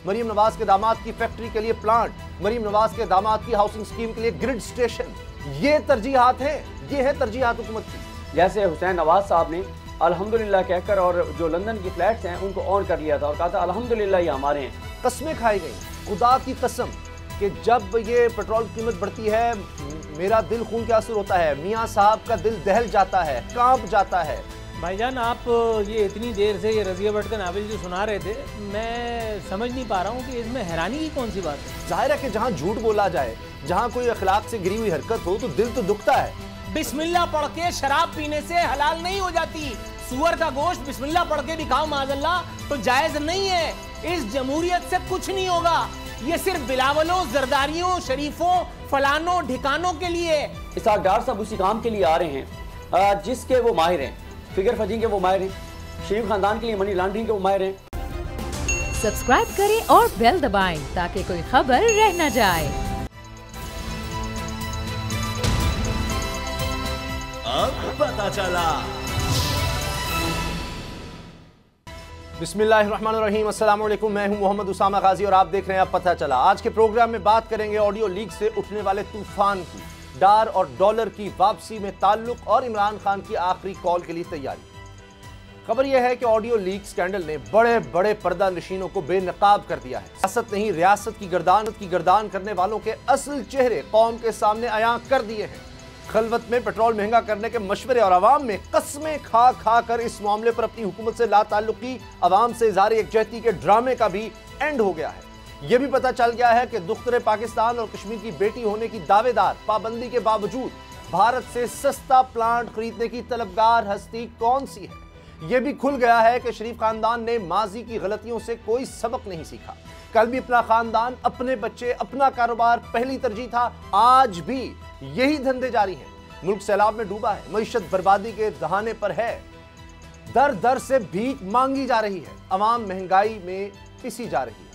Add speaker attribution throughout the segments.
Speaker 1: मरीम नवाज के दामाद की फैक्ट्री के लिए प्लांट, मरीम नवाज के दामाद की हाउसिंग स्कीम के लिए ग्रिड स्टेशन। ये तरजीहात है, ये है तरजीहात हुकूमत की।
Speaker 2: जैसे हुसैन नवाज साहब ने अल्हम्दुलिल्लाह कहकर और जो लंदन की फ्लैट्स हैं उनको ऑन कर लिया था और कहा था अल्हम्दुलिल्लाह ये हमारे हैं।
Speaker 1: कस्में खाई गई, खुदा की कसम कि जब ये पेट्रोल की कीमत बढ़ती है मेरा दिल खून के आंसू होता है, मियाँ साहब का दिल दहल जाता है, कांप जाता है।
Speaker 3: भाईजान आप ये इतनी देर से ये रज़िया भट्ट का नावल जो सुना रहे थे, मैं समझ नहीं पा रहा हूँ कि इसमें हैरानी की कौन सी बात है।
Speaker 1: जाहिर है कि जहाँ झूठ बोला जाए, जहाँ कोई अखलाक से गिरी हुई हरकत हो तो दिल तो दुखता है।
Speaker 3: बिस्मिल्लाह पढ़ के शराब पीने से हलाल नहीं हो जाती। सुअर का गोश्त बिस्मिल्लाह पढ़ के भी खाओ माज़अल्लाह तो जायज नहीं है। इस जमहूरियत से कुछ नहीं होगा। ये सिर्फ बिलावलों, जरदारियों, शरीफों, फलानों, ठिकानों के लिए।
Speaker 2: इसहाक डार साहब उसी काम के लिए आ रहे हैं जिसके वो माहिर हैं, फिगर फजिंग के वो माहिर हैं, शरीफ खानदान के लिए मनी लॉन्ड्रिंग के वो माहिर हैं।
Speaker 4: सब्सक्राइब करें और बेल दबाएं ताकि कोई खबर रह न जाए।
Speaker 5: अब पता चला।
Speaker 1: बिस्मिल्लाहिर्रहमानिर्रहीम, अस्सलाम वालेकुम। मैं हूं मोहम्मद उसामा गाजी और आप देख रहे हैं अब पता चला। आज के प्रोग्राम में बात करेंगे ऑडियो लीक से उठने वाले तूफान की, डार और डॉलर की वापसी में ताल्लुक और इमरान खान की आखिरी कॉल के लिए तैयारी। खबर यह है कि ऑडियो लीक स्कैंडल ने बड़े बड़े पर्दा नशीनों को बेनकाब कर दिया है। सियासत नहीं, रियासत की गर्दान करने वालों के असल चेहरे कौम के सामने अयां कर दिए हैं। खलवत में पेट्रोल महंगा करने के मशवरे और आवाम में कस्में खा खा कर इस मामले पर अपनी हुकूमत से लाताल्लुकी, आवाम से इज़हार यकजहती के ड्रामे का भी एंड हो गया है। यह भी पता चल गया है कि दुख्तरे पाकिस्तान और कश्मीर की बेटी होने की दावेदार पाबंदी के बावजूद भारत से सस्ता प्लांट खरीदने की तलबगार हस्ती कौन सी है। यह भी खुल गया है कि शरीफ खानदान ने माजी की गलतियों से कोई सबक नहीं सीखा। कल भी अपना खानदान, अपने बच्चे, अपना कारोबार पहली तरजीह था, आज भी यही धंधे जारी हैं। मुल्क सैलाब में डूबा है, मईशत बर्बादी के दहाने पर है, दर दर से भीख मांगी जा रही है, अवाम महंगाई में पिसी जा रही है,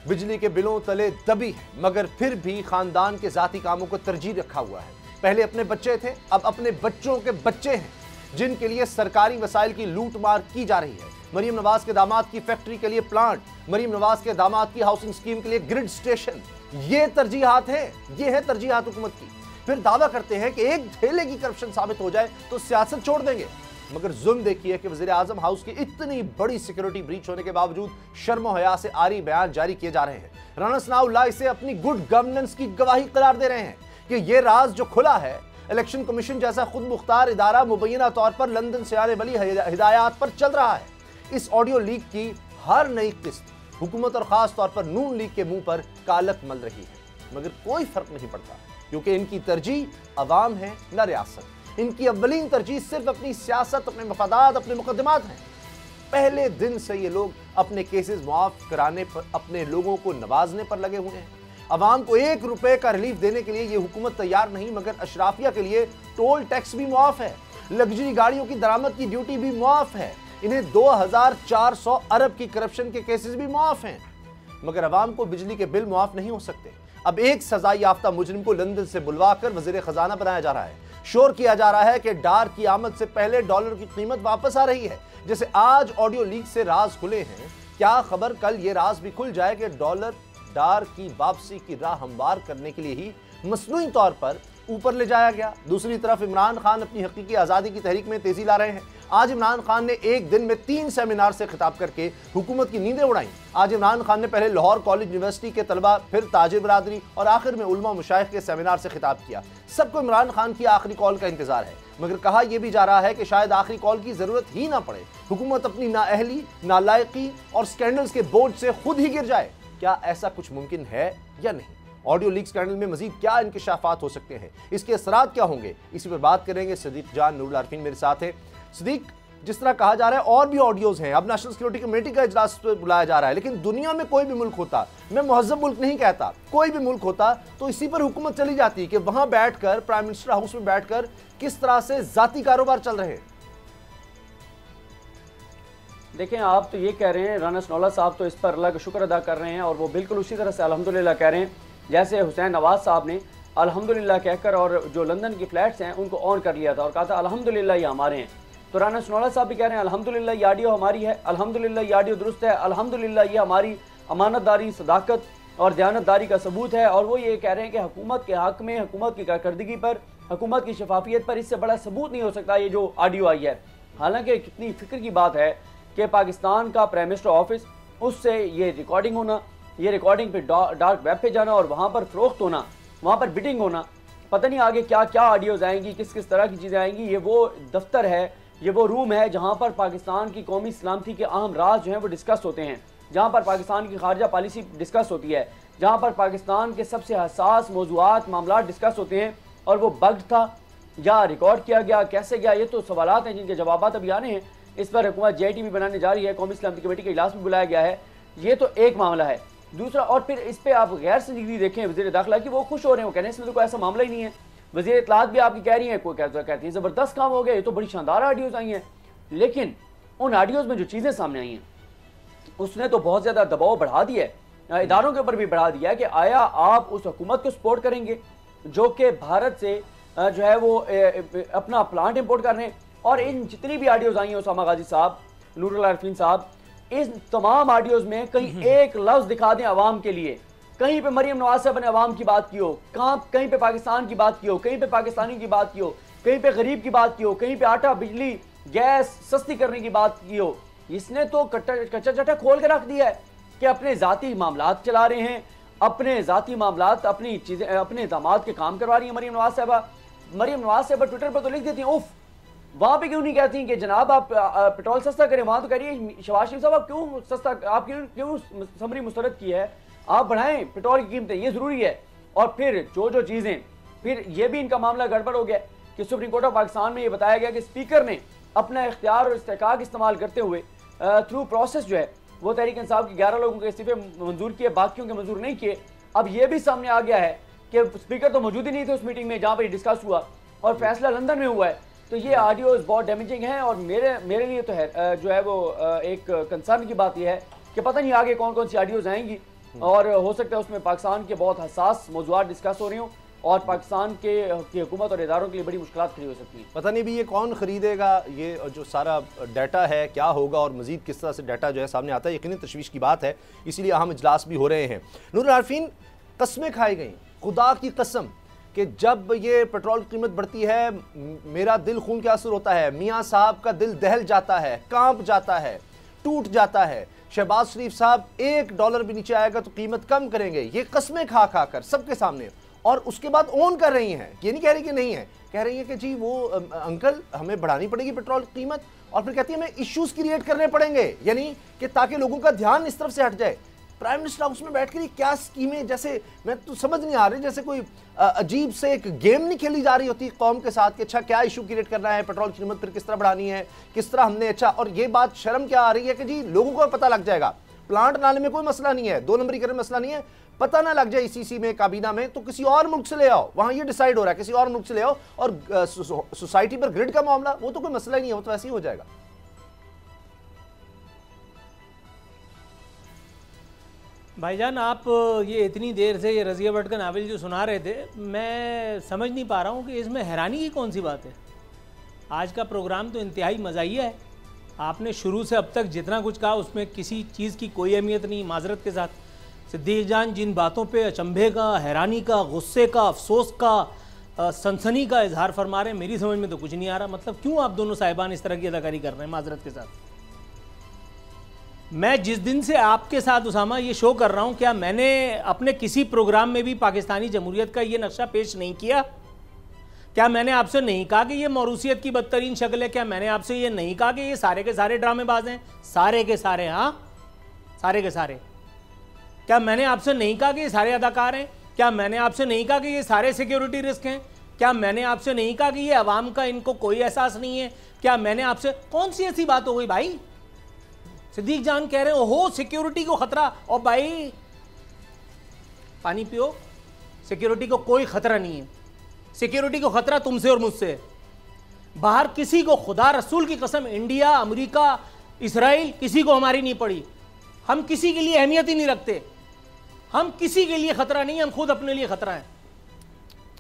Speaker 1: बिजली के बिलों तले दबी है, मगर फिर भी खानदान के जाती कामों को तरजीह रखा हुआ है। पहले अपने बच्चे थे, अब अपने बच्चों के बच्चे हैं जिनके लिए सरकारी वसाइल की लूट मार की जा रही है। मरीम नवाज के दामाद की फैक्ट्री के लिए प्लांट, मरीम नवाज के दामाद की हाउसिंग स्कीम के लिए ग्रिड स्टेशन। ये तरजीहात है, ये है तरजीहात हुकूमत की। फिर दावा करते हैं कि एक ठेले की करप्शन साबित हो जाए तो सियासत छोड़ देंगे, मगर जुल्म देखिए कि वज़ीर आज़म हाउस की इतनी बड़ी सिक्योरिटी ब्रीच होने के बावजूद शर्म और हया से आरी बयान जारी किए जा रहे हैं। राना सनाउल्लाह इसे अपनी गुड गवर्नेंस की गवाही करार दे रहे हैं कि यह राज जो खुला है, इलेक्शन कमीशन जैसा खुद मुख्तार इदारा मुबैना तौर पर लंदन से आने वाली हिदायत पर चल रहा है। इस ऑडियो लीक की हर नई किस्त हुकूमत और खास तौर पर नून लीग के मुंह पर कालक मल रही है, मगर कोई फर्क नहीं पड़ता क्योंकि इनकी तरजीह अवाम है न रियासत। इनकी अव्वलीन तरजीह सिर्फ अपनी सियासत, अपने मफादात, अपने मुकदमात हैं। पहले दिन से ये लोग अपने केसेस मुआफ कराने पर, अपने लोगों को नवाजने पर लगे हुए हैं। अवाम को 1 रुपए का रिलीफ देने के लिए ये हुकूमत तैयार नहीं, मगर अशराफिया के लिए टोल टैक्स भी मुआफ है, लग्जरी गाड़ियों की दरामद की ड्यूटी भी मुआफ है, इन्हें 2400 अरब की करप्शन के केसेस भी मुआफ हैं, मगर अवाम को बिजली के बिल मुआफ नहीं हो सकते। अब एक सजा याफ्ता मुजरिम को लंदन से बुलवाकर वजीर खजाना बनाया जा रहा है। शोर किया जा रहा है कि डार की आमद से पहले डॉलर की कीमत वापस आ रही है। जैसे आज ऑडियो लीक से राज खुले हैं, क्या खबर कल ये राज भी खुल जाए कि डॉलर डार की वापसी की राह हमवार करने के लिए ही मसनूई तौर पर ऊपर ले जाया गया। दूसरी तरफ इमरान खान अपनी हकीकी आज़ादी की तहरीक में तेजी ला रहे हैं। आज इमरान खान ने एक दिन में 3 सेमिनार से खिताब करके हुकूमत की नींदें उड़ाई। आज इमरान खान ने पहले लाहौर कॉलेज यूनिवर्सिटी के तलबा, फिर ताजिर बरादरी और आखिर में उलमा मुशाइख के सेमिनार से खिताब किया। सबको इमरान खान की आखिरी कॉल का इंतजार है, मगर कहा यह भी जा रहा है कि शायद आखिरी कॉल की जरूरत ही ना पड़े, हुकूमत अपनी नाअहली, नालायकी और स्कैंडल्स के बोझ से खुद ही गिर जाए। क्या ऐसा कुछ मुमकिन है या नहीं? ऑडियो लीक स्कैंडल में मजीद क्या इंकशाफात हो सकते हैं, इसके असरात क्या होंगे, इसी पर बात करेंगे। सदीक जान नूरुल आरफीन मेरे साथ है। सदीक, जिस तरह कहा जा रहा है और भी ऑडियोज हैं, अब नेशनल सिक्योरिटी कमेटी का इजलास बुलाया जा रहा है, लेकिन दुनिया में कोई भी मुल्क होता, मैं मुहज़्ज़ब मुल्क नहीं कहता, कोई भी मुल्क होता तो इसी पर हुकूमत चली जाती कि वहां बैठकर, प्राइम मिनिस्टर हाउस में बैठकर किस तरह से जाती कारोबार चल रहे हैं।
Speaker 2: देखें, आप तो ये कह रहे हैं, राना सनाउल्लाह साहब तो इस पर अल्लाह का शुक्र अदा कर रहे हैं और वो बिल्कुल उसी तरह से अल्हम्दुलिल्लाह कह रहे हैं जैसे हुसैन नवाज साहब ने अल्हम्दुलिल्लाह कहकर और जो लंदन की फ्लैट्स हैं उनको ऑन कर लिया था और कहा था अल्हम्दुलिल्लाह ये हमारे हैं। तो राना सनाउल्लाह साहब भी कह रहे हैं अल्हम्दुलिल्लाह ये ऑडियो हमारी है, अल्हम्दुलिल्लाह ये ऑडियो दुरुस्त है, अल्हम्दुलिल्लाह ये हमारी अमानतदारी, सदाकत और दयानतदारी का सबूत है। और वो ये कह रहे हैं कि हुकूमत के हक में, हुकूमत की कारकर्दगी पर, हुकूमत की शफाफियत पर इससे बड़ा सबूत नहीं हो सकता ये जो ऑडियो आई है। हालांकि कितनी फिक्र की बात है कि पाकिस्तान का प्राइम मिनिस्टर ऑफिस, उससे ये रिकॉर्डिंग होना, ये रिकॉर्डिंग पे डार्क वेब पे जाना और वहाँ पर फ़रोख्त होना, वहाँ पर बिडिंग होना, पता नहीं आगे क्या क्या ऑडियोज़ आएंगी, किस किस तरह की चीज़ें आएंगी। ये वो दफ्तर है, ये वो रूम है जहाँ पर पाकिस्तान की कौमी सलामती के अहम राज जो हैं वो डिस्कस होते हैं, जहाँ पर पाकिस्तान की खारजा पॉलिसी डिस्कस होती है, जहाँ पर पाकिस्तान के सबसे हसास मौज़ूआत, मामला डिस्कस होते हैं। और वो बग्ड था या रिकॉर्ड किया गया, कैसे गया, ये तो सवालात हैं जिनके जवाबात अभी आने हैं। इस पर हुकूमत JIT भी बनाने जा रही है, कौमी सलामती कमेटी का इजलास भी बुलाया गया है। ये तो एक मामला है। दूसरा, और फिर इस पर आप गैर संजीदगी देखें वज़ीर दाखिला की, वो खुश हो रहे हैं, वो कहने इसमें तो कोई ऐसा मामला ही नहीं है। वज़ीर इत्तलात भी आपकी कह रही है, कोई कहती है ज़बरदस्त काम हो गया, ये तो बड़ी शानदार ऑडियोज़ आई हैं। लेकिन उन ऑडियोज़ में जो चीज़ें सामने आई हैं उसने तो बहुत ज़्यादा दबाव बढ़ा दिया है, इदारों के ऊपर भी बढ़ा दिया है कि आया आप उस हुकूमत को सपोर्ट करेंगे जो कि भारत से जो है वो अपना प्लांट इंपोर्ट कर रहे हैं। और इन जितनी भी ऑडियोज़ आई हैं उसामा गाजी साहब, नूरुल आरिफीन साहब, इस तमाम ऑडियोज़ में कहीं एक लफ्ज़ दिखा दें अवाम के लिए, कहीं पे मरियम नवाज साहब ने अवाम की बात की हो, कहीं पे पाकिस्तान की बात की हो, कहीं पे पाकिस्तानी की बात की हो, कहीं पे गरीब की बात की हो, कहीं पे आटा, बिजली, गैस सस्ती करने की बात की हो। इसने तो कच्चा चट्टा खोल के रख दिया है कि अपने ज़ाती मामलात चला रहे हैं, अपने ज़ाती मामलात, अपनी चीज़ें, अपने दामाद के काम करवा रही हैं मरियम नवाज साहबा। मरियम नवाज साहबा ट्विटर पर तो लिख देती हैं उफ, वहाँ पे क्यों नहीं कहती कि जनाब आप पेट्रोल सस्ता करें। वहाँ तो कह रही है शहबाज शरीफ साहब आप क्यों सस्ता, आप क्यों समरी मुस्तरद की है, आप बढ़ाएं पेट्रोल की कीमतें, ये ज़रूरी है। और फिर जो चीज़ें, फिर ये भी इनका मामला गड़बड़ हो गया कि सुप्रीम कोर्ट ऑफ पाकिस्तान में ये बताया गया कि स्पीकर ने अपना इख्तियार और इस्तेकाक इस्तेमाल करते हुए थ्रू प्रोसेस जो है वो तहरीक इंसाफ के 11 लोगों के इस्तीफे मंजूर किए, बाकियों के मंजूर नहीं किए। अब ये भी सामने आ गया है कि स्पीकर तो मौजूद ही नहीं थे उस मीटिंग में जहाँ पर डिस्कस हुआ और फैसला लंदन में हुआ है। तो ये ऑडियोज बहुत डैमेजिंग है और मेरे लिए तो है जो है वो एक कंसर्न की बात यह है कि पता नहीं आगे कौन कौन सी ऑडियोज आएंगी और हो सकता है उसमें पाकिस्तान के बहुत हसास मौज़ूआत डिस्कस हो रही हों और पाकिस्तान की हुकूमत और इदारों के लिए बड़ी मुश्किलात खड़ी हो सकती हैं।
Speaker 1: पता नहीं भी ये कौन खरीदेगा, ये जो सारा डाटा है क्या होगा और मजीद किस तरह से डाटा जो है सामने आता है, यकीनन तशवीश की बात है। इसीलिए अहम इजलास भी हो रहे हैं। नूरुल आरिफीन, कस्में खाई गई, खुदा की कसम कि जब ये पेट्रोल की कीमत बढ़ती है मेरा दिल खून के आंसू होता है, मियाँ साहब का दिल दहल जाता है, कांप जाता है, टूट जाता है। शहबाज शरीफ साहब $1 भी नीचे आएगा तो कीमत कम करेंगे, ये कस्में खा खा कर सबके सामने। और उसके बाद ओन कर रही हैं, ये नहीं कह रही कि नहीं है, कह रही है कि जी वो अंकल हमें बढ़ानी पड़ेगी पेट्रोल की कीमत। और फिर कहती है हमें इश्यूज क्रिएट करने पड़ेंगे, यानी कि ताकि लोगों का ध्यान इस तरफ से हट जाए। प्राइम मिनिस्टर हाउस में बैठ कर क्या स्कीमें, जैसे मैं तो समझ नहीं आ रही, जैसे कोई अजीब से एक गेम नहीं खेली जा रही होती कौम के साथ कि अच्छा क्या इशू क्रिएट करना है, पेट्रोल की कीमत फिर किस तरह बढ़ानी है, किस तरह हमने अच्छा। और ये बात शर्म क्या आ रही है कि जी लोगों को पता लग जाएगा, प्लांट बनाने में कोई मसला नहीं है, 2 नंबरी करने में मसला नहीं है, पता ना लग जाए ICC में, काबीना में, तो किसी और मुल्क से ले आओ, वहां ये डिसाइड हो रहा है किसी और मुल्क से ले आओ। और सोसाइटी पर ग्रिड का मामला वो तो कोई मसला ही नहीं है, वो तो ऐसे ही हो जाएगा।
Speaker 3: भाईजान आप ये इतनी देर से ये रज़िया भट्ट का नावल जो सुना रहे थे, मैं समझ नहीं पा रहा हूँ कि इसमें हैरानी की कौन सी बात है। आज का प्रोग्राम तो इंतहाई मज़ाहिया है, आपने शुरू से अब तक जितना कुछ कहा उसमें किसी चीज़ की कोई अहमियत नहीं। माजरत के साथ सिद्दीक जान जिन बातों पे अचंभे का, हैरानी का, गुस्से का, अफसोस का, सनसनी का इजहार फरमा रहे हैं, मेरी समझ में तो कुछ नहीं आ रहा। मतलब क्यों आप दोनों साहिबान इस तरह की अदाकारी कर रहे हैं। माजरत के साथ मैं जिस दिन से आपके साथ उसामा ये शो कर रहा हूँ, क्या मैंने अपने किसी प्रोग्राम में भी पाकिस्तानी जमहूरियत का ये नक्शा पेश नहीं किया? क्या मैंने आपसे नहीं कहा कि ये मौरूसियत की बदतरीन शक्ल है? क्या मैंने आपसे ये नहीं कहा कि ये सारे के सारे ड्रामेबाज हैं, सारे के सारे, हाँ सारे के सारे? क्या मैंने आपसे नहीं कहा कि ये सारे अदाकार हैं? क्या मैंने आपसे नहीं कहा कि ये सारे सिक्योरिटी रिस्क हैं? क्या मैंने आपसे नहीं कहा कि ये अवाम का इनको कोई एहसास नहीं है? क्या मैंने आपसे, कौन सी ऐसी बात हो गई भाई? सिद्दीक जान कह रहे हो ओहो सिक्योरिटी को खतरा, और भाई पानी पियो, सिक्योरिटी को कोई खतरा नहीं है। सिक्योरिटी को खतरा तुमसे और मुझसे। बाहर किसी को, खुदा रसूल की कसम, इंडिया, अमेरिका, इसराइल, किसी को हमारी नहीं पड़ी। हम किसी के लिए अहमियत ही नहीं रखते, हम किसी के लिए खतरा नहीं, हम खुद अपने लिए खतरा है।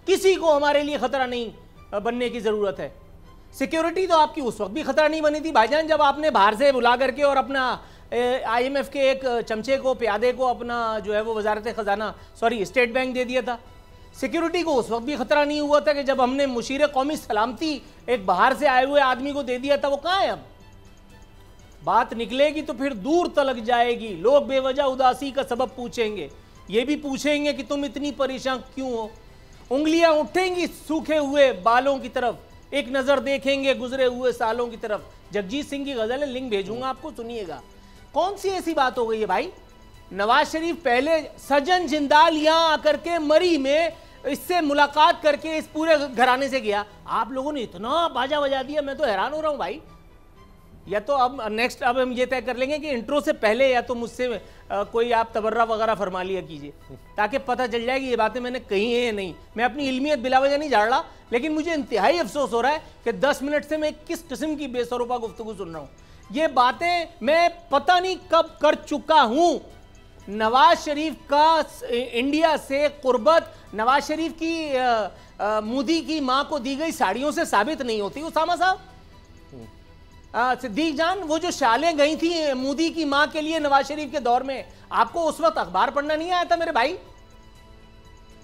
Speaker 3: किसी को हमारे लिए खतरा नहीं बनने की जरूरत है। सिक्योरिटी तो आपकी उस वक्त भी खतरा नहीं बनी थी भाईजान जब आपने बाहर से बुला करके और अपना IMF के एक चमचे को, प्यादे को अपना जो है वो वजारत खजाना, सॉरी स्टेट बैंक दे दिया था। सिक्योरिटी को उस वक्त भी खतरा नहीं हुआ था कि जब हमने मुशीर कौमी सलामती एक बाहर से आए हुए आदमी को दे दिया था। वो कहाँ है अब? बात निकलेगी तो फिर दूर तलक जाएगी। लोग बेवजह उदासी का सबब पूछेंगे, ये भी पूछेंगे कि तुम इतनी परेशान क्यों हो। उंगलियां उठेंगी सूखे हुए बालों की तरफ, एक नजर देखेंगे गुजरे हुए सालों की तरफ। जगजीत सिंह की गजल है, लिंक भेजूंगा आपको, सुनिएगा। कौन सी ऐसी बात हो गई है भाई? नवाज शरीफ पहले सज्जन जिंदाल यहां आकर के मरी में इससे मुलाकात करके इस पूरे घराने से गया। आप लोगों ने इतना बाजा बजा दिया, मैं तो हैरान हो रहा हूं भाई। या तो अब नेक्स्ट अब हम ये तय कर लेंगे कि इंट्रो से पहले या तो मुझसे कोई आप तबर्रा वगैरह फरमा लिया कीजिए, ताकि पता चल जाए कि ये बातें मैंने कही है या नहीं। मैं अपनी इल्मियत बिलावजह नहीं झाड़ रहा, लेकिन मुझे इंतहाई अफसोस हो रहा है कि 10 मिनट से मैं किस किस्म की बेसरोपा गुफ्तगू सुन रहा हूँ। ये बातें मैं पता नहीं कब कर चुका हूँ। नवाज शरीफ का इंडिया से कुर्बत नवाज शरीफ की मोदी की माँ को दी गई साड़ियों से साबित नहीं होती। उसामा साहब, सिद्दीक जान, वो जो शालें गई थी मोदी की मां के लिए नवाज शरीफ के दौर में, आपको उस वक्त अखबार पढ़ना नहीं आया था मेरे भाई?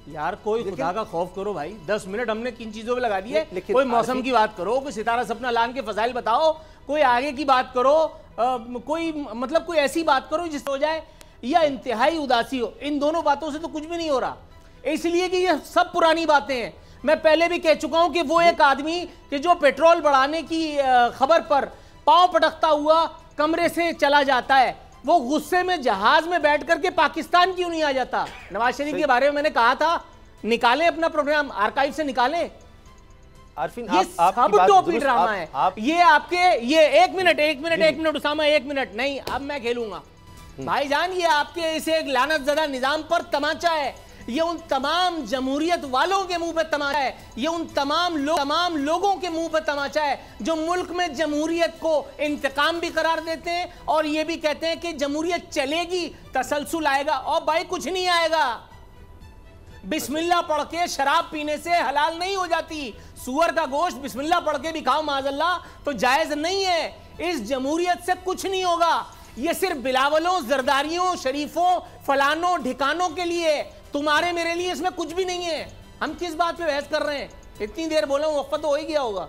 Speaker 3: यार कोई खुदा का खौफ करो भाई। 10 मिनट हमने किन चीजों पे लगा दिए? कोई मौसम की बात करो, कोई सितारा सपना लान के फजाइल बताओ, कोई आगे की बात करो, कोई मतलब कोई ऐसी बात करो जिससे हो जाए, या इंतहाई उदासी हो। इन दोनों बातों से तो कुछ भी नहीं हो रहा, इसलिए कि ये सब पुरानी बातें हैं। मैं पहले भी कह चुका हूं कि वो एक आदमी कि जो पेट्रोल बढ़ाने की खबर पर पांव पटकता हुआ कमरे से चला जाता है, वो गुस्से में जहाज में बैठ करके पाकिस्तान क्यों नहीं आ जाता? नवाज शरीफ के बारे में मैंने कहा था, निकालें अपना प्रोग्राम, आर्काइव से निकालें।
Speaker 1: आरफीन,
Speaker 3: ये सब टोपी ड्रामा है। ये आपके ये एक मिनट उसामा, 1 मिनट नहीं, अब मैं खेलूंगा भाईजान। ये आपके इसे एक लानत ज़दा निजाम पर तमाचा है। ये उन तमाम जमहूरियत वालों के मुंह पे तमाचा है। ये उन तमाम लोगों के मुंह पे तमाचा है जो मुल्क में जमहूरियत को इंतकाम भी करार देते हैं और ये भी कहते हैं कि जमहूरियत चलेगी, तसलसल आएगा। और भाई कुछ नहीं आएगा। बिस्मिल्लाह पढ़ के शराब पीने से हलाल नहीं हो जाती। सुअर का गोश्त बिस्मिल्लाह पढ़ के भी खाओ माज़अल्लाह तो जायज नहीं है। इस जमहूरियत से कुछ नहीं होगा। ये सिर्फ बिलावलों, जरदारियों, शरीफों, फलानों, ठिकानों के लिए, तुम्हारे मेरे लिए इसमें कुछ भी नहीं है। हम किस बात पे बहस कर रहे हैं? इतनी देर बोला हूं, वक्त तो हो ही गया होगा।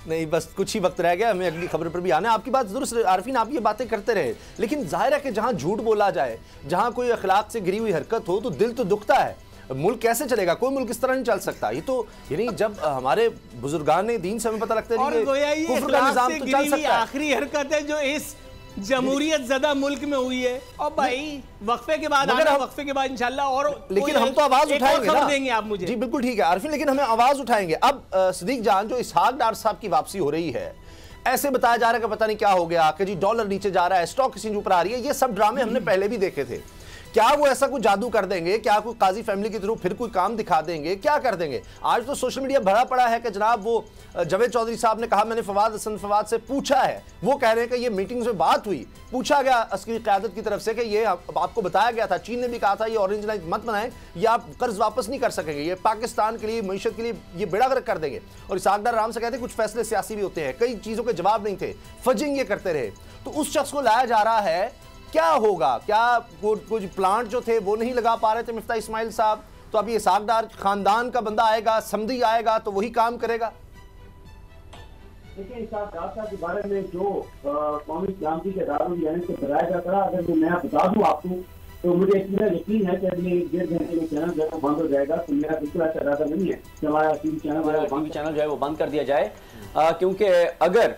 Speaker 1: नहीं, बस कुछ ही वक्त रह गया, हमें अगली खबर पर भी आना है। आपकी बात जरूर आरफीन, आप ये बातें करते रहे, लेकिन जाहिर है कि जहां झूठ बोला जाए, जहां कोई अखलाक से गिरी हुई हरकत हो, तो दिल तो दुखता है। मुल्क कैसे चलेगा? कोई मुल्क इस तरह नहीं चल सकता। ये तो यानी जब हमारे बुजुर्गान ने दीन से हमें पता लगता है
Speaker 3: और गोया ये निजाम तो चल सकता है। आखिरी हरकत है जो इस जमहूरियत ज़दा मुल्क में हुई है। और भाई वक्फे के बाद वक्फे के बाद इंशाल्लाह और
Speaker 1: लेकिन हम तो आवाज उठाएंगे ना,
Speaker 3: देंगे आप मुझे।
Speaker 1: जी बिल्कुल ठीक है आरफीन, लेकिन हमें आवाज उठाएंगे। अब सिद्दीक जान, जो इसहाक डार साहब की वापसी हो रही है, ऐसे बताया जा रहा है कि पता नहीं क्या हो गया कि जी डॉलर नीचे जा रहा है, स्टॉक एक्सचेंज ऊपर आ रही है। ये सब ड्रामे हमने पहले भी देखे थे। क्या वो ऐसा कुछ जादू कर देंगे? क्या कोई काजी फैमिली के थ्रू फिर कोई काम दिखा देंगे? क्या कर देंगे? आज तो सोशल मीडिया भरा पड़ा है कि जनाब वो जावेद चौधरी साहब ने कहा, मैंने फवाद हसन फवाद से पूछा है, वो कह रहे हैं कि ये मीटिंग में बात हुई, पूछा गया अस्करी क़यादत की तरफ से कि ये आपको बताया गया था, चीन ने भी कहा था ये ऑरेंज लाइन मत बनाएं, ये आप कर्ज वापस नहीं कर सकेंगे, ये पाकिस्तान के लिए, मईशत के लिए ये बेड़ा गर्क कर देंगे। और इसहाक डार आराम से कहते कुछ फैसले सियासी भी होते हैं, कई चीज़ों के जवाब नहीं थे, फजिंग ये करते रहे। तो उस शख्स को लाया जा रहा है, क्या होगा? क्या कुछ प्लांट जो थे वो नहीं लगा पा रहे थे मिफ्ता इस्माइल साहब, तो अब ये इसहाक डार खानदान का बंदा आएगा, समधी आएगा तो वही काम करेगा।
Speaker 6: देखिए, इसहाक डार साहब के बारे में जो कौमी सलामती के इदारों की जानिब से बताया जाता है, अगर मैं बता दूं आपको तो मुझे इतना यकीन है कि अगले 1.5 घंटे में चैनल जो बंद हो जाएगा। तो मेरा बिल्कुल अच्छा इरादा नहीं है कि हमारा टीवी चैनल जो है वो बंद कर दिया जाए,
Speaker 2: क्योंकि अगर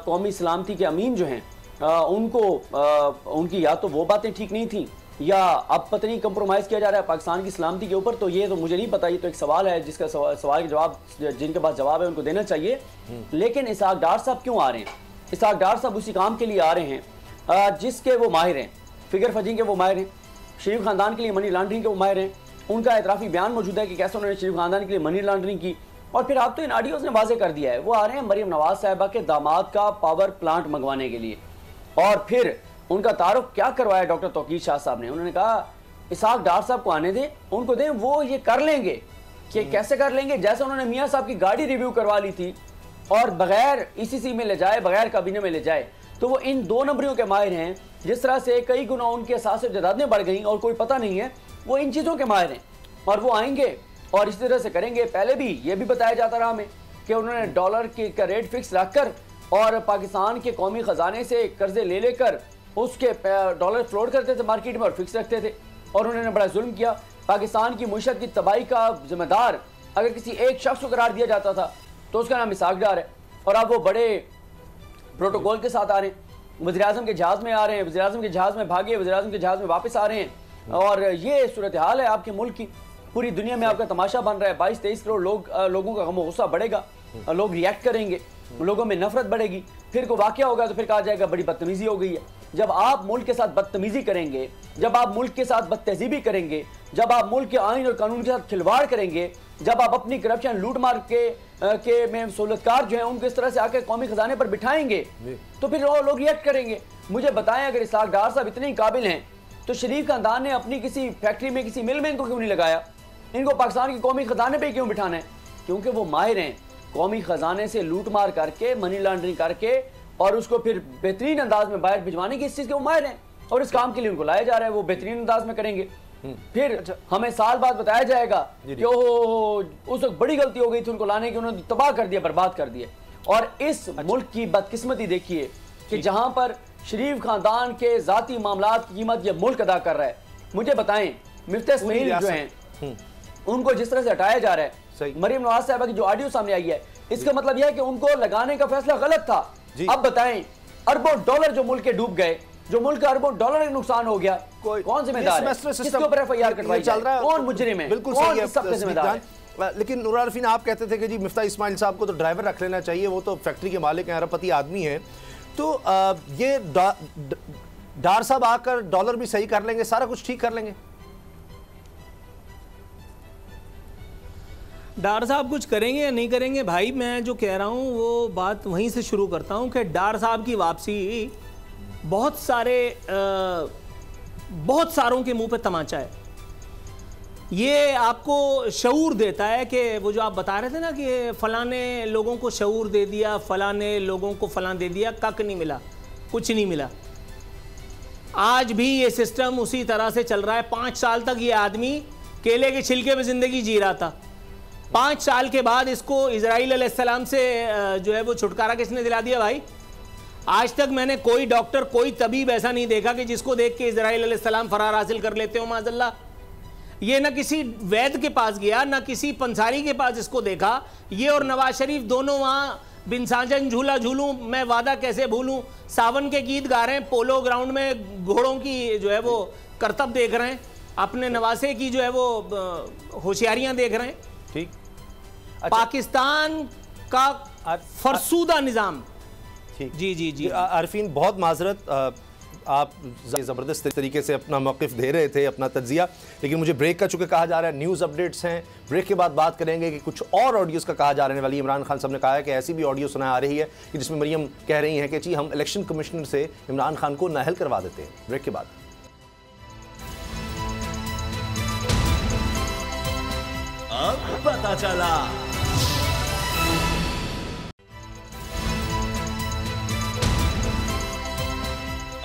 Speaker 2: कौमी सलामती के अमीन जो हैं उनकी या तो वो बातें ठीक नहीं थी, या अब पता नहीं कंप्रोमाइज़ किया जा रहा है पाकिस्तान की सलामती के ऊपर, तो ये तो मुझे नहीं पता। ये तो एक सवाल है जिसका सवाल के जवाब जिनके पास जवाब है उनको देना चाहिए। लेकिन इसहाक डार साहब क्यों आ रहे हैं? इसहाक डार साहब उसी काम के लिए आ रहे हैं जिसके वो माहिर हैं, फिगर फजिंग के वो माहिर हैं, शरीफ खानदान के लिए मनी लॉन्ड्रिंग के वो माहिर हैं। उनका एतराफ़ी बयान मौजूद है कि कैसे उन्होंने शरीफ खानदान के लिए मनी लॉन्ड्रिंग की। और फिर आप तो इन ऑडियोज़ ने वाजे कर दिया है, वो आ रहे हैं मरीम नवाज साहिबा के दामाद का पावर प्लांट मंगवाने के लिए। और फिर उनका तारुफ क्या करवाया डॉक्टर तौकीर शाह साहब ने? उन्होंने कहा इसहाक डार साहब को आने दें, उनको दें, वो ये कर लेंगे। कि कैसे कर लेंगे? जैसे उन्होंने मियाँ साहब की गाड़ी रिव्यू करवा ली थी और बगैर ECC में ले जाए, बगैर काबीने में ले जाए, तो वो इन 2 नंबरियों के माहिर हैं। जिस तरह से कई गुना उनके असास जायदादें बढ़ गई और कोई पता नहीं है, वो इन चीज़ों के माहिर हैं और वो आएंगे और इस तरह से करेंगे। पहले भी ये भी बताया जाता रहा हमें कि उन्होंने डॉलर का रेट फिक्स रखकर और पाकिस्तान के कौमी ख़जाने से कर्जे ले लेकर उसके डॉलर फ्लोट करते थे मार्केट में और फिक्स रखते थे, और उन्होंने बड़ा जुल्म किया। पाकिस्तान की मुईशत की तबाही का जिम्मेदार अगर किसी एक शख्स को करार दिया जाता था तो उसका नाम इसाक डार है, और अब वो बड़े प्रोटोकॉल के साथ आ रहे हैं, वज़ीर-ए-आज़म के जहाज़ में आ रहे हैं, वज़ीर-ए-आज़म के जहाज़ में भागे, वज़ीर-ए-आज़म के जहाज़ में वापस आ रहे हैं। और ये सूरत हाल है आपके मुल्क की। पूरी दुनिया में आपका तमाशा बन रहा है। 22-23 करोड़ लोगों का गम और गुस्सा बढ़ेगा, लोग रिएक्ट करेंगे, लोगों में नफरत बढ़ेगी, फिर कोई वाक़या होगा तो फिर कहा जाएगा बड़ी बदतमीजी हो गई है। जब आप मुल्क के साथ बदतमीजी करेंगे, जब आप मुल्क के साथ बदतहजीबी करेंगे, जब आप मुल्क के आइन और कानून के साथ खिलवाड़ करेंगे, जब आप अपनी करप्शन लूट मार के में सहूलतकार जो है उनको इस तरह से आके कौमी खजाने पर बिठाएंगे तो फिर लोग रिएक्ट करेंगे। मुझे बताएं, अगर इसाक डार साहब इतने ही काबिल हैं तो शरीफ खानदान ने अपनी किसी फैक्ट्री में, किसी मिल में इनको क्यों नहीं लगाया? इनको पाकिस्तान के कौमी खजाने पे क्यों बिठाना है? क्योंकि वो माहिर हैं कौमी खजाने से लूट मार करके, मनी लॉन्ड्रिंग करके और उसको फिर बेहतरीन अंदाज में बाहर भिजवाने की इस चीज़ के वो माहिर हैं, और इस काम के लिए उनको लाया जा रहा है। वो बेहतरीन अंदाज में करेंगे। फिर हमें साल बाद बताया जाएगा कि उस वक्त बड़ी गलती हो गई थी उनको लाने की, उन्होंने तबाह कर दिया, बर्बाद कर दिया। और इस मुल्क की बदकिस्मती देखिए कि जहां पर शरीफ खानदान के जाती मामलात की कीमत ये मुल्क अदा कर रहा है। मुझे बताएं, मिफ्ता इस्माइल जो हैं उनको जिस तरह से हटाया जा रहा है, मरीम नवाज साहिबा की जो ऑडियो सामने आई है, इसका मतलब यह है कि उनको लगाने का फैसला गलत था। अब बताएं, अरबों डॉलर जो मुल्क के डूब गए, जो मुल्क का अरबों डॉलर का नुकसान हो गया, कौन जिम्मेदार है? किसके ऊपर एफआईआर कटवाई चल रहा है? कौन मुजरिम है?
Speaker 1: बिल्कुल
Speaker 2: कौन
Speaker 1: सही है,
Speaker 2: सबसे जिम्मेदार है?
Speaker 1: लेकिन नूर आरफीन, आप कहते थे कि जी मिफ्ता इस्माइल साहब को तो ड्राइवर रख लेना चाहिए, वो तो फैक्ट्री के मालिक हैं, अरबपति आदमी हैं, तो ये डार साहब आकर डॉलर भी सही कर लेंगे, सारा कुछ ठीक कर लेंगे?
Speaker 3: डार साहब कुछ करेंगे या नहीं करेंगे भाई, मैं जो कह रहा हूँ वो बात वहीं से शुरू करता हूँ कि डार साहब की वापसी बहुत सारों के मुंह पे तमाचा है। ये आपको शऊर देता है कि वो जो आप बता रहे थे ना कि फलाने लोगों को शऊर दे दिया, फलाने लोगों को फलां दे दिया, कक नहीं मिला, कुछ नहीं मिला। आज भी ये सिस्टम उसी तरह से चल रहा है। 5 साल तक ये आदमी केले के छिलके में ज़िंदगी जी रहा था। 5 साल के बाद इसको इजराइल अलैहिस्सलाम से जो है वो छुटकारा किसने दिला दिया भाई? आज तक मैंने कोई डॉक्टर, कोई तबीब ऐसा नहीं देखा कि जिसको देख के इजराइल अलैहिस्सलाम फरार हासिल कर लेते हो माज़अल्लाह। ये ना किसी वैद्य के पास गया, ना किसी पंसारी के पास इसको देखा। ये और नवाज शरीफ दोनों वहाँ बिन साजन झूला झूलूं मैं वादा कैसे भूलूं सावन के गीत गा रहे हैं, पोलो ग्राउंड में घोड़ों की जो है वो करतब देख रहे हैं, अपने नवासे की जो है वो होशियारियां देख रहे हैं।
Speaker 1: ठीक।
Speaker 3: पाकिस्तान का फरसूदा निज़ाम।
Speaker 1: ठीक।
Speaker 3: जी जी जी
Speaker 1: आरफीन, बहुत माजरत, आप ज़बरदस्त तरीके से अपना मौक़िफ़ दे रहे थे, अपना तज्ज़िया, लेकिन मुझे ब्रेक का चूँकि कहा जा रहा है, न्यूज़ अपडेट्स हैं, ब्रेक के बाद बात करेंगे कि कुछ और ऑडियोज़ का कहा जाने वाली। इमरान खान साहब ने कहा है कि ऐसी भी ऑडियो सुना आ रही है कि जिसमें मरीम कह रही हैं कि जी हम इलेक्शन कमिश्नर से इमरान खान को नाअहल करवा देते हैं। ब्रेक के बाद
Speaker 5: अब पता चला।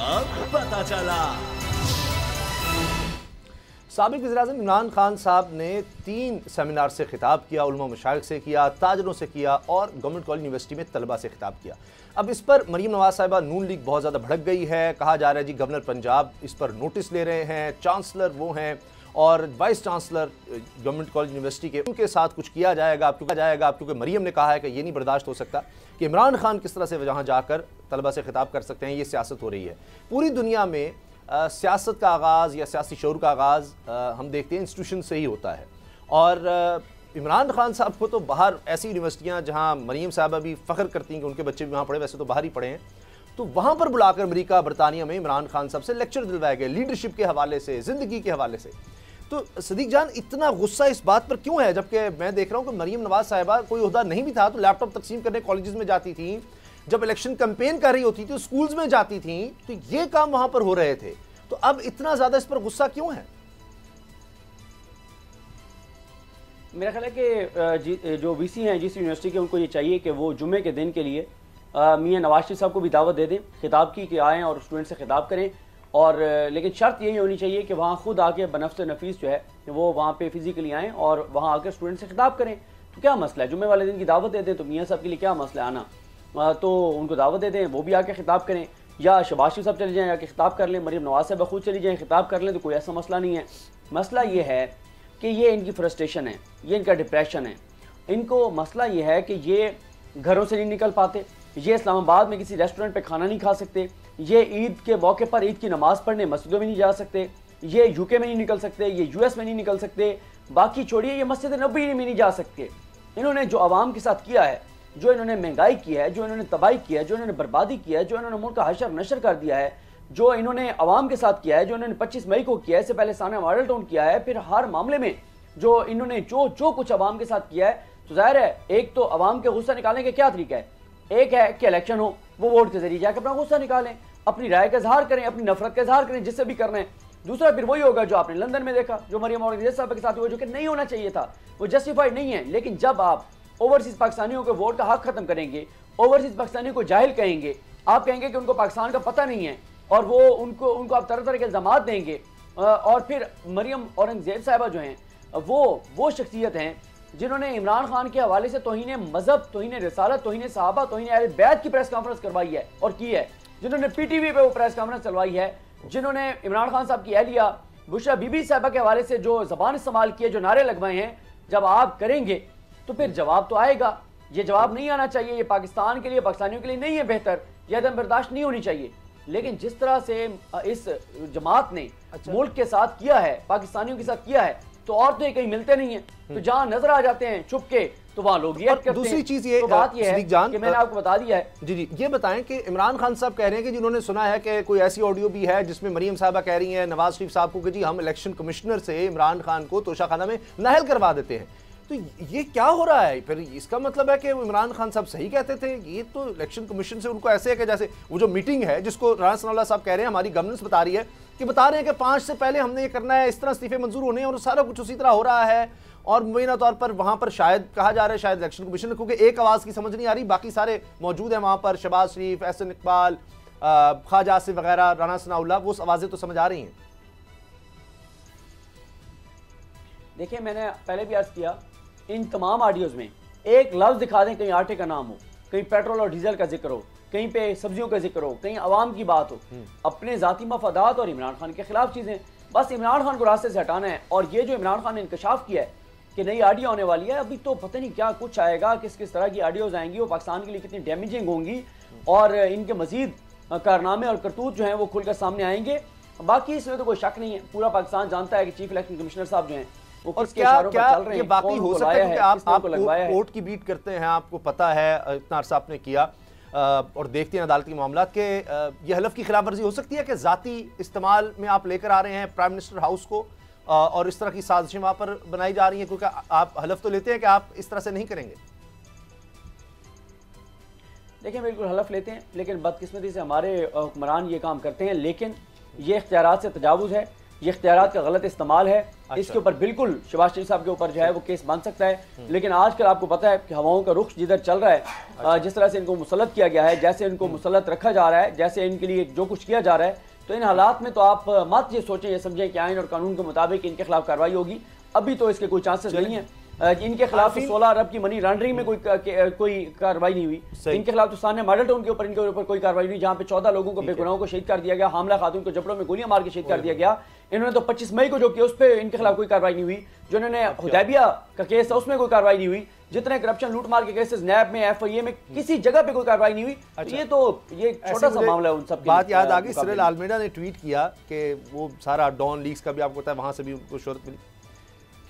Speaker 5: अब पता चला।
Speaker 1: साबिक़ वज़ीर-ए-आज़म इमरान खान साहब ने 3 सेमिनार से खिताब किया, उलमा मशाइख से किया, ताजरों से किया और गवर्नमेंट कॉलेज यूनिवर्सिटी में तलबा से खिताब किया। अब इस पर मरीम नवाज साहिबा नून लीग बहुत ज़्यादा भड़क गई है। कहा जा रहा है जी गवर्नर पंजाब इस पर नोटिस ले रहे हैं, चांसलर वो हैं और vice chancellor government college university के, उनके साथ कुछ किया जाएगा क्योंकि मरीम ने कहा है कि ये नहीं बर्दाश्त हो सकता कि इमरान खान किस तरह से वहाँ जाकर तलबा से खिताब कर सकते हैं। ये सियासत हो रही है पूरी दुनिया में। सियासत का आगाज़ या सियासी शऊर का आगाज़ हम देखते हैं इंस्टीट्यूशन से ही होता है, और इमरान खान साहब को तो बाहर ऐसी यूनिवर्सिटियाँ जहाँ मरीम साहबा भी फ़ख्र करती हैं कि उनके बच्चे भी वहाँ पढ़े, वैसे तो बाहर ही पढ़े हैं, तो वहाँ पर बुलाकर अमेरिका बरतानिया में इमरान खान साहब से लेक्चर दिलवाए गए लीडरशिप के हवाले से, ज़िंदगी के हवाले से। तो सदीक जान, इतना गुस्सा इस बात पर क्यों है, जबकि मैं देख रहा हूँ कि मरीम नवाज साहिबा कोई ओहदा नहीं भी था तो लैपटॉप तकसीम करने कॉलेजेस में जाती थी, जब इलेक्शन कैंपेन कर रही होती थी तो स्कूल्स में जाती थी, तो ये काम वहाँ पर हो रहे थे। तो अब इतना ज़्यादा इस पर गुस्सा क्यों है?
Speaker 2: मेरा ख्याल है कि जो वीसी हैं जिस यूनिवर्सिटी के, उनको ये चाहिए कि वो जुमे के दिन के लिए मियां नवाज शरीफ साहब को भी दावत दे दें खिताब की कि आएँ और स्टूडेंट से खिताब करें। और लेकिन शर्त यही होनी चाहिए कि वहाँ खुद आके बनफ्स नफीस जो है वो वहाँ पे फिजिकली आएँ और वहाँ आकर स्टूडेंट से खिताब करें। तो क्या मसला है, जुम्मे वाले दिन की दावत दे दें तो मियाँ साहब के लिए क्या मसला है आना। तो उनको दावत दे दें, वो भी आके खिताब करें, या शहबाज शरीफ साहब चले जाएँ आके खिताब कर लें, मरीम नवाज साहब खुद चली जाएँ खिताब कर लें, तो कोई ऐसा मसला नहीं है। मसला ये है कि ये इनकी फ्रस्ट्रेशन है, ये इनका डिप्रेशन है। इनको मसला ये है कि ये घरों से नहीं निकल पाते, ये इस्लामाबाद में किसी रेस्टोरेंट पे खाना नहीं खा सकते, ये ईद के मौके पर ईद की नमाज़ पढ़ने मस्जिदों में नहीं जा सकते, ये यूके में नहीं निकल सकते, ये यूएस में नहीं निकल सकते, बाकी छोड़िए ये मस्जिद नबी में नहीं जा सकते। इन्होंने जो आवाम के साथ किया है, जो इन्होंने महंगाई की है, जो इन्होंने तबाही किया है, जो इन्होंने बर्बादी किया है, जो इन्होंने मुल्क का हशर नशर कर दिया है, जो इन्होंने आवाम के साथ किया है, जो इन्होंने 25 मई को किया है, इससे पहले साना मॉडल टाउन किया है, फिर हर मामले में जो इन्होंने जो कुछ आवाम के साथ किया है, तो जाहिर है एक तो आवाम के गुस्सा निकालने का क्या तरीका है, एक है कि इलेक्शन हो, वो वोट के जरिए जाकर अपना गुस्सा निकालें, अपनी राय का इजहार करें, अपनी नफरत का इजहार करें, जिससे भी करना है। दूसरा फिर वही होगा जो आपने लंदन में देखा, जो मरियम औरंगजेब साहब के साथ हुआ, जो कि नहीं होना चाहिए था, वो जस्टिफाइड नहीं है। लेकिन जब आप ओवरसीज पाकिस्तानियों के वोट का हक खत्म करेंगे, ओवरसीज पाकिस्तानियों को जाहिल कहेंगे, आप कहेंगे कि उनको पाकिस्तान का पता नहीं है, और वो उनको आप तरह तरह के इल्जामात देंगे, और फिर मरियम औरंगजेब साहबा जो हैं वो शख्सियत हैं जिन्होंने इमरान खान के हवाले से तौहीन मजहब, तौहीन रिसालत, तौहीन सहाबा, तौहीन अहले बैत की प्रेस कॉन्फ्रेंस करवाई है और की है, जिन्होंने पीटीवी पे वो प्रेस कॉन्फ्रेंस चलवाई है, जिन्होंने इमरान खान साहब की अहलिया बुशरा बीबी साहबा के हवाले से जो जबान इस्तेमाल की है, जो नारे लगवाए हैं, जब आप करेंगे तो फिर जवाब तो आएगा। ये जवाब नहीं आना चाहिए, ये पाकिस्तान के लिए, पाकिस्तानियों के लिए नहीं है बेहतर, यह दम बर्दाश्त नहीं होनी चाहिए। लेकिन जिस तरह से इस जमात ने मुल्क के साथ किया है, पाकिस्तानियों के साथ किया है, तो और तो ये कहीं मिलते नहीं है, तो जहां नजर आ जाते हैं छुप के, तो वहां लोग रिएक्ट करते हैं।
Speaker 1: दूसरी चीज ये,
Speaker 2: तो बात ये है
Speaker 1: जान
Speaker 2: कि मैंने आपको बता दिया है।
Speaker 1: जी, ये बताएं कि इमरान खान साहब कह रहे हैं कि जिन्होंने सुना है कि कोई ऐसी ऑडियो भी है जिसमें मरीम साहबा कह रही हैं नवाज शरीफ साहब को कि जी हम इलेक्शन कमिश्नर से इमरान खान को तोशाखाना में नाहल करवा देते हैं। तो ये क्या हो रहा है? फिर इसका मतलब है कि इमरान खान साहब सही कहते थे? ये तो इलेक्शन कमीशन से उनको ऐसे है कि जैसे वो जो मीटिंग है जिसको राना सनाउल्लाह साहब कह रहे हैं हमारी गवर्नेंस बता रही है कि 5 से पहले हमने ये करना है, इस तरह इस्तीफे मंजूर होने हैं, और सारा कुछ उसी तरह हो रहा है। और मुबैना तौर पर वहां पर शायद कहा जा रहा है शायद इलेक्शन कमीशन, क्योंकि एक आवाज़ की समझ नहीं आ रही, बाकी सारे मौजूद हैं वहां पर, शहबाज शरीफ, एहसन इकबाल, ख्वाजा आसिफ वगैरह, राना सनाउल्लाह, वो आवाज़ें तो समझ आ रही हैं।
Speaker 2: देखिए, मैंने पहले भी अर्ज किया, इन तमाम ऑडियोज़ में एक लफ्ज़ दिखा दें, कहीं आटे का नाम हो, कहीं पेट्रोल और डीजल का जिक्र हो, कहीं पे सब्जियों का जिक्र हो, कहीं अवाम की बात हो, अपने ज़ाती मफादात और इमरान खान के खिलाफ चीज़ें, बस इमरान खान को रास्ते से हटाना है। और ये जो इमरान खान ने इंकशाफ किया है कि नई ऑडियो आने वाली है, अभी तो पता नहीं क्या कुछ आएगा, किस किस तरह की ऑडियोज़ आएंगी, वो पाकिस्तान के लिए कितनी डैमेजिंग होंगी, और इनके मजीद कारनामे और करतूत जो हैं वो खुलकर सामने आएंगे। बाकी इसमें तो कोई शक नहीं है, पूरा पाकिस्तान जानता है कि चीफ इलेक्शन कमिश्नर साहब जो हैं वो
Speaker 1: और
Speaker 2: किसके
Speaker 1: क्या
Speaker 2: इशारों पर
Speaker 1: क्या
Speaker 2: चल रहे
Speaker 1: ये
Speaker 2: हैं,
Speaker 1: बाकी
Speaker 2: कौन
Speaker 1: हो
Speaker 2: को
Speaker 1: सकता है
Speaker 2: लाया
Speaker 1: क्योंकि
Speaker 2: किसने
Speaker 1: आप
Speaker 2: को लगवाया है।
Speaker 1: कोर्ट की बीट करते हैं, आपको पता है इतना अरसा आपने किया, और देखते हैं अदालती मामला के, ये हलफ की खिलाफ वर्जी हो सकती है कि ज़ाती इस्तेमाल में आप लेकर आ रहे हैं प्राइम मिनिस्टर हाउस को, और इस तरह की साजिशें वहाँ पर बनाई जा रही हैं, क्योंकि आप हलफ तो लेते हैं कि आप इस तरह से नहीं करेंगे।
Speaker 2: देखिए, बिल्कुल हलफ लेते हैं, लेकिन बदकिस्मती से हमारे हुक्मरान ये काम करते हैं, लेकिन ये इख्तियारात से तजावुज़ है, ये इख्तियारात का गलत इस्तेमाल है। इसके ऊपर बिल्कुल शहबाज शरीफ साहब के ऊपर जो है वो केस बन सकता है। लेकिन आजकल आपको पता है कि हवाओं का रुख जिधर चल रहा है, जिस तरह से इनको मुसल्लत किया गया है, जैसे इनको मुसल्लत रखा जा रहा है, जैसे इनके लिए जो कुछ किया जा रहा है, तो इन हालात में तो आप मत ये सोचें, ये समझें कि आइन और कानून के मुताबिक इनके खिलाफ कार्रवाई होगी। अभी तो इसके कोई चांसेस नहीं है। इनके खिलाफ 16 अरब की मनी लॉन्ड्रिंग में कोई कार्रवाई नहीं हुई। इनके खिलाफ तो सामने मॉडल टाउन के ऊपर कोई कार्रवाई नहीं, जहां पे 14 लोगों को बेगुनाहों को शहीद कर दिया गया, हामला खातून को जबड़ों में गोलियां मार के शहीद कर दिया गया। इन्होंने तो 25 मई को जो किया उस पर इनके खिलाफ कोई कार्रवाई नहीं हुई। जो इन्होंने हुदैबिया का केस था उसमें कोई कार्रवाई नहीं हुई। जितने करप्शन लूट मार के केसेस नैब में, FIA में, किसी जगह पे कोई कार्रवाई नहीं हुई। ये छोटा सा मामला है उन सब।
Speaker 1: बात याद आ गई, सिरिल आलमेडा ने ट्वीट किया कि वो सारा डॉन लीक्स का भी आपको पता है, वहां से भी उनको शोहरत मिली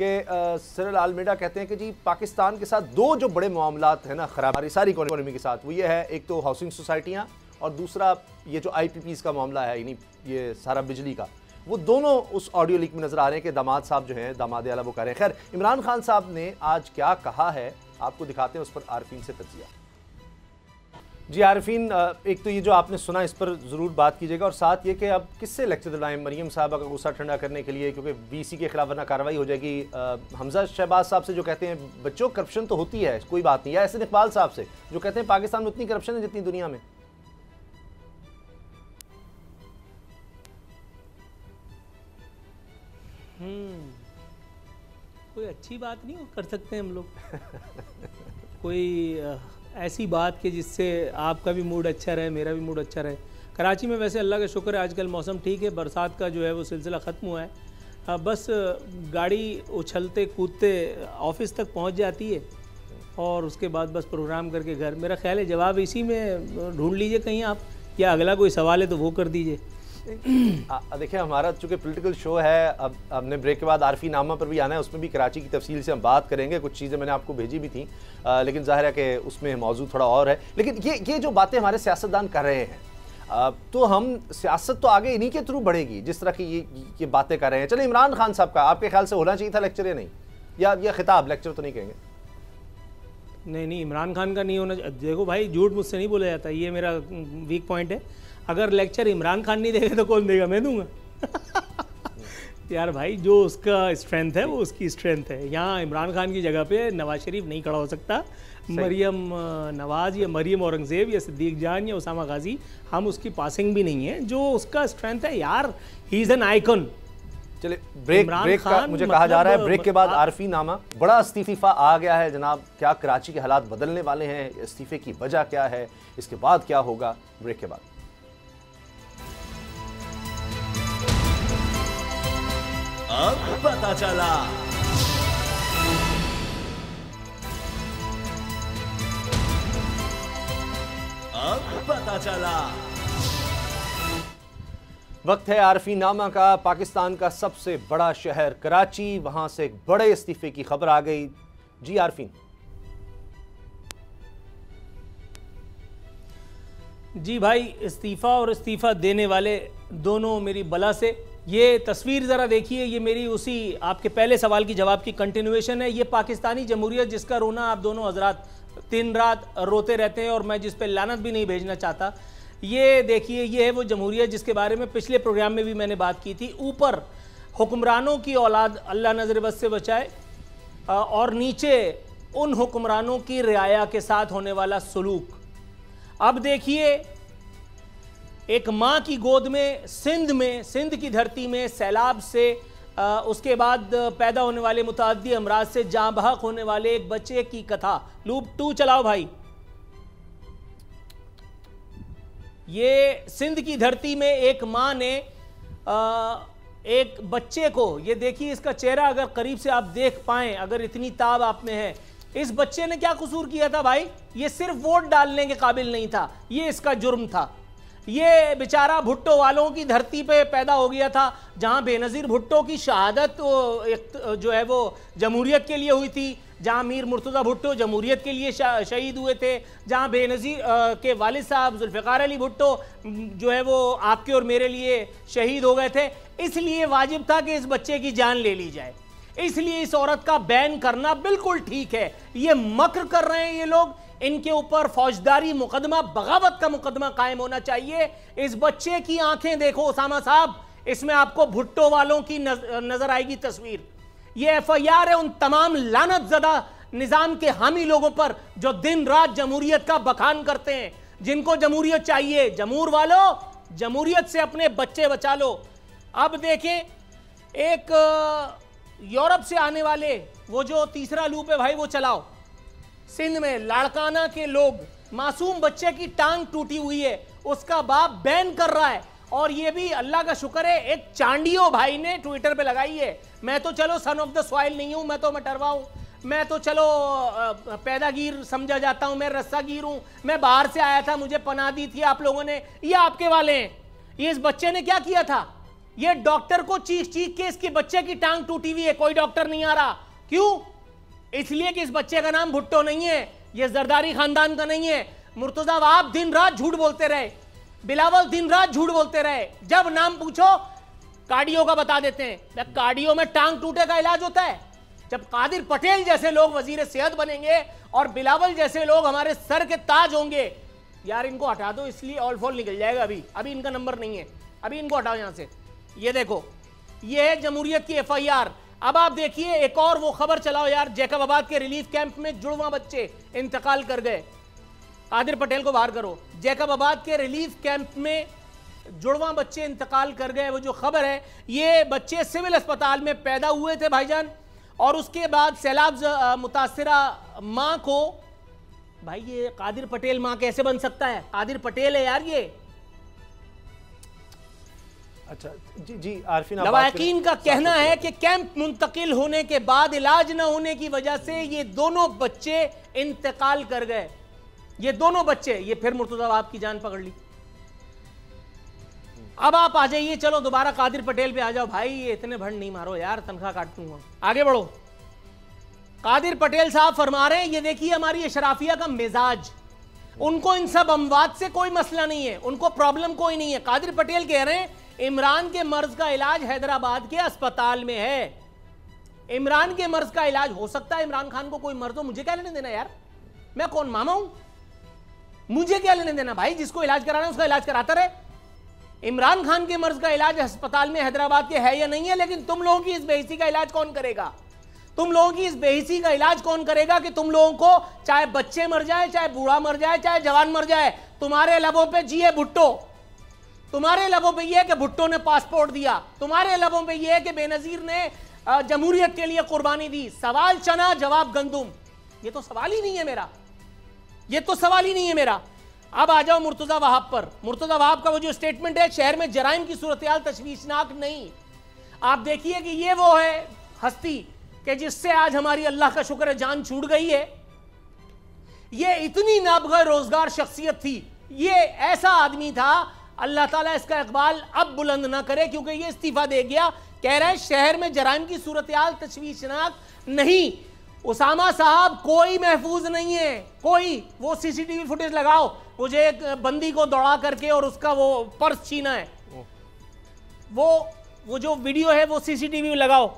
Speaker 1: कि सिरिल आलमेडा कहते हैं कि जी पाकिस्तान के साथ 2 जो बड़े मामलात हैं ना खराब हमारी सारी इकोनॉमी के साथ, वो ये है, एक तो हाउसिंग सोसाइटियाँ और दूसरा ये जो IPPs का मामला है, यानी ये सारा बिजली का, वो दोनों उस ऑडियो लीक में नजर आ रहे हैं कि दामाद साहब जो हैं, दामाद आला वो कह रहे हैं। खैर, इमरान खान साहब ने आज क्या कहा है आपको दिखाते हैं, उस पर आरफीन से तज्जिया। जी आरिफीन, एक तो ये जो आपने सुना इस पर ज़रूर बात कीजिएगा, और साथ ये कि अब किससे लेक्चर दिलाएं मरीम साहबा का गुस्सा ठंडा करने के लिए, क्योंकि वीसी के खिलाफ वरना कार्रवाई हो जाएगी। हमजा शहबाज साहब से जो कहते हैं बच्चों करप्शन तो होती है कोई बात नहीं, या ऐसे इकबाल साहब से जो कहते हैं पाकिस्तान में उतनी करप्शन है जितनी दुनिया में।
Speaker 3: कोई अच्छी बात नहीं कर सकते हम लोग कोई ऐसी बात कि जिससे आपका भी मूड अच्छा रहे, मेरा भी मूड अच्छा रहे। कराची में वैसे अल्लाह का शुक्र है आजकल मौसम ठीक है, बरसात का जो है वो सिलसिला ख़त्म हुआ है। बस गाड़ी उछलते कूदते ऑफिस तक पहुंच जाती है और उसके बाद बस प्रोग्राम करके घर। मेरा ख्याल है जवाब इसी में ढूंढ लीजिए कहीं आप, या अगला कोई सवाल है तो वो कर दीजिए।
Speaker 1: देखिए हमारा चूँकि पॉलिटिकल शो है, अब हमने ब्रेक के बाद आरफी नामा पर भी आना है, उसमें भी कराची की तफसील से हम बात करेंगे। कुछ चीज़ें मैंने आपको भेजी भी थी, लेकिन जाहिर है कि उसमें मौजू थोड़ा और है। लेकिन ये जो बातें हमारे सियासतदान कर रहे हैं, तो हम सियासत तो आगे इन्हीं के थ्रू बढ़ेगी जिस तरह की ये बातें कर रहे हैं। चलिए इमरान खान साहब का आपके ख्याल से होना चाहिए था लेक्चर या नहीं, या खिताब, लेक्चर तो नहीं कहेंगे?
Speaker 3: नहीं, इमरान खान का नहीं होना। देखो भाई, झूठ मुझसे नहीं बोला जाता, ये मेरा वीक पॉइंट है। अगर लेक्चर इमरान खान नहीं देगा तो कौन देगा? मैं दूंगा यार भाई, जो उसका स्ट्रेंथ है वो उसकी स्ट्रेंथ है। यहाँ इमरान खान की जगह पे नवाज शरीफ नहीं खड़ा हो सकता। मरियम नवाज या मरियम औरंगजेब या सिद्दीक जान या उसामा गाजी, हम उसकी पासिंग भी नहीं है। जो उसका स्ट्रेंथ है यार, ही इज़ एन आइकन।
Speaker 1: चलिए ब्रेक का मुझे कहा जा रहा है, ब्रेक के बाद आरफी नामा बड़ा इस्तीफा आ गया है जनाब। क्या कराची के हालात बदलने वाले हैं? इस्तीफे की वजह क्या है? इसके बाद क्या होगा? ब्रेक के बाद।
Speaker 5: अब पता चला। अब पता चला।
Speaker 1: वक्त है आरफी नामा का। पाकिस्तान का सबसे बड़ा शहर कराची, वहां से एक बड़े इस्तीफे की खबर आ गई। जी आरफीन।
Speaker 3: जी भाई, इस्तीफ़ा और इस्तीफ़ा देने वाले दोनों मेरी बला से। ये तस्वीर ज़रा देखिए, ये मेरी उसी आपके पहले सवाल की जवाब की कंटिन्यूएशन है। ये पाकिस्तानी जमहूरियत जिसका रोना आप दोनों हजरात दिन रात रोते रहते हैं और मैं जिस पे लानत भी नहीं भेजना चाहता। ये देखिए, ये है वो जमहूरियत जिसके बारे में पिछले प्रोग्राम में भी मैंने बात की थी। ऊपर हुक्मरानों की औलाद अल्लाह नजर बद से बचाए, और नीचे उन हुक्मरानों की रियाया के साथ होने वाला सलूक। अब देखिए, एक माँ की गोद में सिंध की धरती में सैलाब से उसके बाद पैदा होने वाले मुताद्दी अमराज से जाँ बहक होने वाले एक बच्चे की कथा। लूप 2 चलाओ भाई। ये सिंध की धरती में एक माँ ने एक बच्चे को, ये देखिए इसका चेहरा अगर करीब से आप देख पाएं, अगर इतनी ताब आप में है, इस बच्चे ने क्या कसूर किया था भाई? ये सिर्फ वोट डालने के काबिल नहीं था, ये इसका जुर्म था। ये बेचारा भुट्टो वालों की धरती पे पैदा हो गया था, जहां बेनज़ीर भुट्टो की शहादत जो है वो जमहूरियत के लिए हुई थी, जहां मीर मुर्तज़ा भुट्टो जमहूरियत के लिए शहीद हुए थे, जहां बेनज़ीर के वालिद साहब जुल्फ़िकार अली भुट्टो जो है वो आपके और मेरे लिए शहीद हो गए थे। इसलिए वाजिब था कि इस बच्चे की जान ले ली जाए। इसलिए इस औरत का बैन करना बिल्कुल ठीक है। ये मक्र कर रहे हैं ये लोग, इनके ऊपर फौजदारी मुकदमा, बगावत का मुकदमा कायम होना चाहिए। इस बच्चे की आंखें देखो उसामा साहब, इसमें आपको भुट्टो वालों की नजर आएगी तस्वीर। ये FIR है उन तमाम लानतज़दा निजाम के हामी लोगों पर जो दिन रात जमहूरियत का बखान करते हैं, जिनको जमहूरियत चाहिए। जमहूर वालों, जमहूरियत से अपने बच्चे बचा लो। अब देखें, एक यूरोप से आने वाले वो जो तीसरा लूप है भाई, वो चलाओ। सिंध में लाड़काना के लोग, मासूम बच्चे की टांग टूटी हुई है, उसका बाप बैन कर रहा है। और ये भी अल्लाह का शुक्र है, एक चांडियो भाई ने ट्विटर पे लगाई है, मैं तो चलो सन ऑफ द सॉइल नहीं हूं, मैं तो मटरवा हूं, मैं तो चलो पैदागीर समझा जाता हूं, मैं रस्सागीर हूं, मैं बाहर से आया था, मुझे पनाह दी थी आप लोगों ने। ये आपके वाले हैं। ये इस बच्चे ने क्या किया था? ये डॉक्टर को चीख चीख के इसके बच्चे की टांग टूटी हुई है, कोई डॉक्टर नहीं आ रहा। क्यों? इसलिए कि इस बच्चे का नाम भुट्टो नहीं है, ये जरदारी खानदान का नहीं है। मुर्तजा आप दिन रात झूठ बोलते रहे, बिलावल दिन रात झूठ बोलते रहे। जब नाम पूछो कार्डियो का बता देते हैं। कार्डियो में टांग टूटे का इलाज होता है। जब कादिर पटेल जैसे लोग वजीर सेहत बनेंगे और बिलावल जैसे लोग हमारे सर के ताज होंगे, यार इनको हटा दो, इसलिए ऑल फॉल निकल जाएगा। अभी इनका नंबर नहीं है, अभी इनको हटाओ यहां से। ये देखो, ये है जमहूरियत की FIR। अब आप देखिए एक और वो खबर चलाओ यार, जैकबाबाद के रिलीफ कैंप में जुड़वा बच्चे इंतकाल कर गए। कादिर पटेल को बाहर करो। जैकबाबाद के रिलीफ कैंप में जुड़वा बच्चे इंतकाल कर गए, वो जो खबर है, ये बच्चे सिविल अस्पताल में पैदा हुए थे भाईजान, और उसके बाद सैलाब मुतासिरा माँ को, भाई ये कादिर पटेल माँ कैसे बन सकता है? कादिर पटेल है यार ये।
Speaker 1: अच्छा जी आरफीन,
Speaker 3: लवाकिन का कहना है कि कैंप मुंतकिल होने के बाद इलाज न होने की वजह से ये दोनों बच्चे इंतकाल कर गए। ये दोनों बच्चे, ये फिर मुर्तजा वहाब की जान पकड़ ली। अब आप आ जाइए, चलो दोबारा कादिर पटेल पे आ जाओ। भाई ये इतने भंड नहीं मारो यार, तनख्वाह काट दूंगा। आगे बढ़ो। कादिर पटेल साहब फरमा रहे हैं, ये देखिए हमारी अशराफिया का मिजाज, उनको इन सब अमवात से कोई मसला नहीं है, उनको प्रॉब्लम कोई नहीं है। कादिर पटेल कह रहे हैं इमरान के मर्ज का इलाज हैदराबाद के अस्पताल में है। इमरान के मर्ज का इलाज हो सकता है, इमरान खान को कोई मर्ज हो, मुझे क्या लेने देना यार? मैं कौन मामा हूं? मुझे क्या लेने देना भाई? जिसको इलाज कराना है उसका इलाज कराता रहे। इमरान खान के मर्ज का इलाज अस्पताल में हैदराबाद के है या नहीं है, लेकिन तुम लोगों की इस बेइज्जती का इलाज कौन करेगा? तुम लोगों की इस बेइज्जती का इलाज कौन करेगा कि तुम लोगों को चाहे बच्चे मर जाए, चाहे बूढ़ा मर जाए, चाहे जवान मर जाए, तुम्हारे लबों पे जिए भुट्टो, तुम्हारे लबों पे यह है कि भुट्टो ने पासपोर्ट दिया, तुम्हारे लबों पे यह है कि बेनजीर ने जमहूरियत के लिए कुर्बानी दी। सवाल चना जवाब गंदुम, ये तो सवाल ही नहीं है मेरा, ये तो सवाल ही नहीं है मेरा। अब आ जाओ मुर्तजा वहाब पर। मुर्तजा वहाब का वो जो स्टेटमेंट है, शहर में जराइम की सूरत-ए-हाल तशवीशनाक नहीं। आप देखिए कि ये वो है हस्ती कि जिससे आज हमारी अल्लाह का शुक्र है जान छूट गई है। ये इतनी नाबगैर रोजगार शख्सियत थी, ये ऐसा आदमी था, अल्लाह ताला इसका इकबाल अब बुलंद ना करे, क्योंकि ये इस्तीफा दे गया। कह रहे हैं शहर में जराइम की सूरत-ए-हाल तशवीशनाक नहीं। उसामा साहब कोई महफूज नहीं है, कोई। वो CCTV फुटेज लगाओ, मुझे एक बंदी को दौड़ा करके और उसका वो पर्स छीना है, वो जो वीडियो है वो CCTV लगाओ।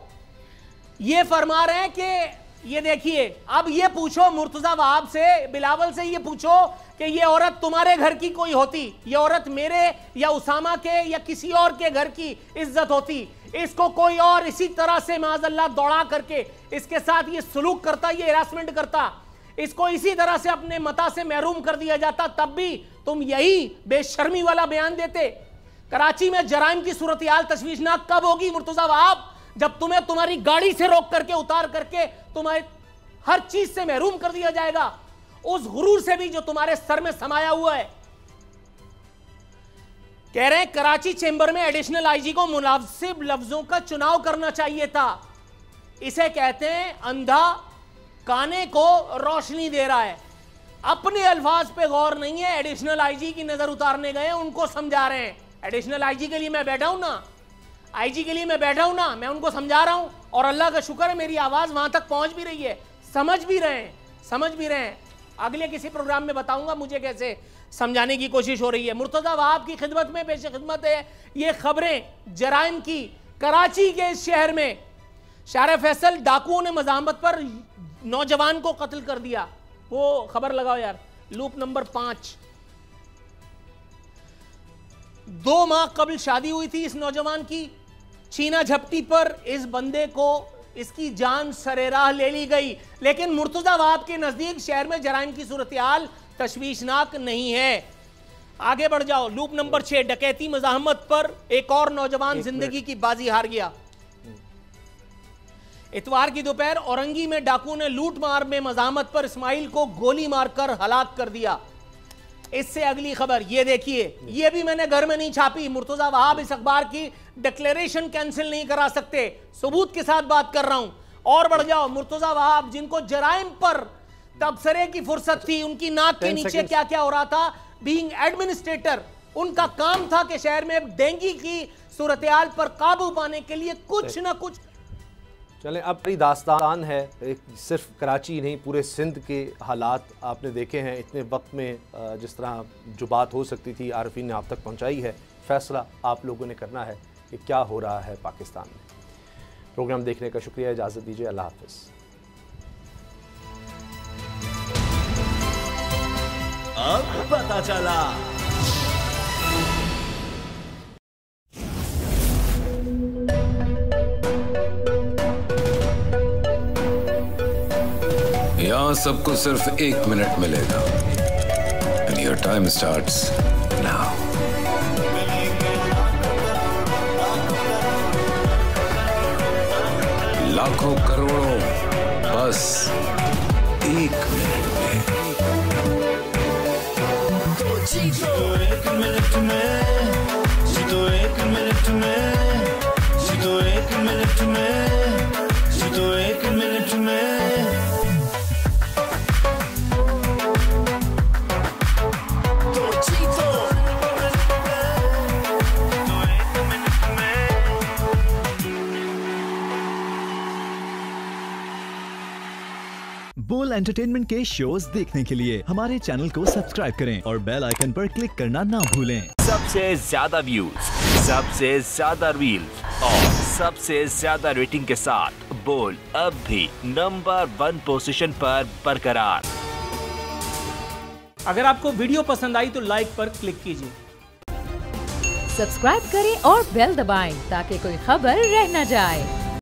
Speaker 3: ये फरमा रहे हैं कि ये देखिए, अब ये पूछो मुर्तजा वहाब से, बिलावल से ये पूछो कि ये औरत तुम्हारे घर की कोई होती, ये औरत मेरे या उसामा के या किसी और के घर की इज्जत होती, इसको कोई और इसी तरह से माज़अल्लाह दौड़ा करके इसके साथ ये सलूक करता, ये हरासमेंट करता, इसको इसी तरह से अपने मता से महरूम कर दिया जाता, तब भी तुम यही बेशर्मी वाला बयान देते। कराची में जराइम की सूरत-ए-हाल तशवीशनाक कब होगी मुर्तजा वहाब? जब तुम्हें तुम्हारी गाड़ी से रोक करके, उतार करके तुम्हारे हर चीज से महरूम कर दिया जाएगा, उस गुरूर से भी जो तुम्हारे सर में समाया हुआ है। कह रहे हैं कराची चेंबर में एडिशनल IG को मुनासिब लफ्जों का चुनाव करना चाहिए था। इसे कहते हैं अंधा काने को रोशनी दे रहा है। अपने अल्फाज पे गौर नहीं है, एडिशनल IG की नजर उतारने गए, उनको समझा रहे हैं। एडिशनल IG के लिए मैं बैठा हूं ना, IG के लिए मैं बैठा हूं ना, मैं उनको समझा रहा हूं, और अल्लाह का शुक्र है मेरी आवाज वहां तक पहुंच भी रही है, समझ भी रहे हैं। अगले किसी प्रोग्राम में बताऊंगा मुझे कैसे समझाने की कोशिश हो रही है। मुर्तजा वहाब की खिदमत में पेश खिदमत है ये खबरें जराइम की। कराची के इस शहर में शार फैसल डाकुओं ने मज़ाहमत पर नौजवान को कत्ल कर दिया। वो खबर लगाओ यार, लूप नंबर 5। 2 माह कबल शादी हुई थी इस नौजवान की, छीना झपटी पर इस बंदे को इसकी जान सरेराह ले ली गई। लेकिन मुर्तजा वहाब के नजदीक शहर में जराइम की सूरत-ए-हाल तशवीशनाक नहीं है। आगे बढ़ जाओ, लूप नंबर 6। डकैती मज़ाहमत पर एक और नौजवान जिंदगी की बाजी हार गया। इतवार की दोपहर औरंगी में डाकुओं ने लूट मार में मज़ाहमत पर इस्माइल को गोली मारकर हलाक कर दिया। इससे अगली खबर ये देखिए, ये भी मैंने घर में नहीं छापी। मुर्तजा वहाब इस अखबार की डिक्लेरेशन कैंसिल नहीं करा सकते, सबूत के साथ बात कर रहा हूं। और बढ़ जाओ, मुर्तजा वहाब जिनको जराइम पर तबसरे की फुर्सत थी, उनकी नाक के नीचे क्या क्या हो रहा था, बीइंग एडमिनिस्ट्रेटर, उनका काम था कि शहर में डेंगू की सूरत-ए-हाल पर काबू पाने के लिए कुछ ना कुछ।
Speaker 1: चलें, अब बड़ी दास्तान है, सिर्फ कराची नहीं पूरे सिंध के हालात आपने देखे हैं। इतने वक्त में जिस तरह जो बात हो सकती थी आरफीन ने आप तक पहुंचाई है। फैसला आप लोगों ने करना है कि क्या हो रहा है पाकिस्तान में। प्रोग्राम देखने का शुक्रिया, इजाज़त दीजिए, अल्लाह हाफ़िज़।
Speaker 5: अब पता चला।
Speaker 7: यहाँ सबको सिर्फ 1 मिनट मिलेगा। And your time starts now. लाखों करोड़ों बस 1 मिनट में।
Speaker 8: जीतो 1 मिनट में, जीतो 1 मिनट में, जीतो 1 मिनट में, जीतो 1 मिनट में।
Speaker 9: बोल एंटरटेनमेंट के शोज देखने के लिए हमारे चैनल को सब्सक्राइब करें और बेल आइकन पर क्लिक करना ना भूलें।
Speaker 10: सबसे ज्यादा व्यूज, सबसे ज्यादा रील्स और सबसे ज्यादा रेटिंग के साथ बोल अब भी नंबर 1 पोजीशन पर बरकरार।
Speaker 3: अगर आपको वीडियो पसंद आई तो लाइक पर क्लिक कीजिए,
Speaker 4: सब्सक्राइब करें और बेल दबाएं ताकि कोई खबर रह न जाए।